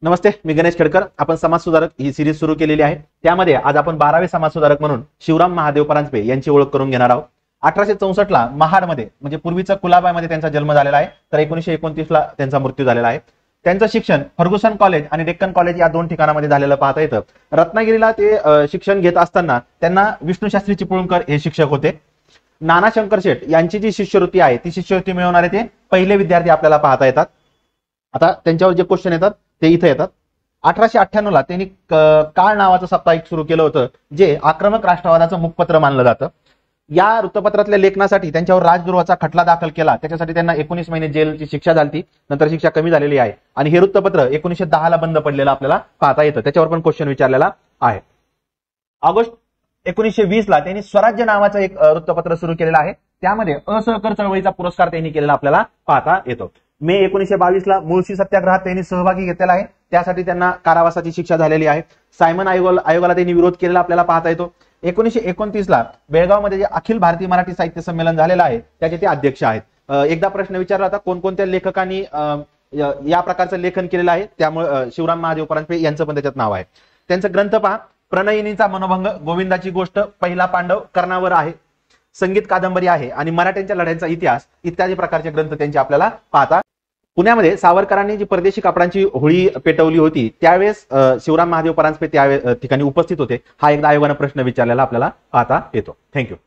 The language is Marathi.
नमस्ते, मी गणेश खेडकर. आपण समाज सुधारक ही सिरीज सुरू केलेली आहे. त्यामध्ये आज आपण 12वे समाज सुधारक म्हणून शिवराम महादेव परांजपे यांची ओळख करून घेणार आहोत. 1864 ला महाडमध्ये म्हणजे पूर्वीचा कुलाबामध्ये त्यांचा जन्म झालेला आहे, तर 1929 ला त्यांचा मृत्यू झालेला आहे. त्यांचं शिक्षण फर्ग्युसन कॉलेज आणि डेक्कन कॉलेज या दोन ठिकाणामध्ये झालेलं पाहता येतं. रत्नागिरीला ते शिक्षण घेत असताना त्यांना विष्णुशास्त्री चिपळूणकर हे शिक्षक होते. नाना शंकर शेठ यांची जी शिष्यवृत्ती आहे ती शिष्यवृत्ती मिळवणारे ते पहिले विद्यार्थी आपल्याला पाहता येतात. आता त्यांच्यावर जे क्वेश्चन येतात ते इथे येतात. 1898 ला त्यांनी काळ नावाचं साप्ताहिक सुरू केलं होतं, जे आक्रमक राष्ट्रवादाचं मुखपत्र मानलं जातं. या वृत्तपत्रातल्या लेखनासाठी त्यांच्यावर राजद्रोहाचा खटला दाखल केला. त्याच्यासाठी त्यांना 19 महिने जेलची शिक्षा झाली. नंतर शिक्षा कमी झालेली आहे आणि हे वृत्तपत्र 1910 ला बंद पडलेलं आपल्याला पाहता येतं. त्याच्यावर पण क्वेश्चन विचारलेला आहे. ऑगस्ट 1920 ला त्यांनी स्वराज्य नावाचं एक वृत्तपत्र सुरू केलेलं आहे. त्यामध्ये असहकार चळवळीचा पुरस्कार त्यांनी केलेला आपल्याला पाहता येतो. मे 1922 ला मुळशी सत्याग्रहात त्यांनी सहभागी घेतलेला आहे. त्यासाठी त्यांना कारावासाची शिक्षा झालेली आहे. सायमन आयोगाला त्यांनी विरोध केलेला आपल्याला पाहता येतो. 1929 ला बेळगावमध्ये जे अखिल भारतीय मराठी साहित्य संमेलन झालेलं आहे त्याचे ते अध्यक्ष आहेत. एकदा प्रश्न विचारला होता कोणकोणत्या लेखकांनी या प्रकारचं लेखन केलेलं आहे, त्यामुळे शिवराम महादेव परांजपे यांचं पण त्याच्यात नाव आहे. त्यांचा ग्रंथ पहा, प्रणयिनीचा मनोभंग, गोविंदाची गोष्ट, पहिला पांडव, कर्णावर आहे, संगीत कादंबरी आहे आणि मराठ्यांच्या लढ्यांचा इतिहास इत्यादी प्रकारचे ग्रंथ त्यांचे आपल्याला पाहता. पुण्यामध्ये सावरकरांनी जी परदेशी कापडांची होळी पेटवली होती त्यावेळेस शिवराम महादेव परांजपे त्या ठिकाणी उपस्थित होते. हा एकदा आयोगाने प्रश्न विचारलेला आपल्याला पाहता येतो. थँक्यू.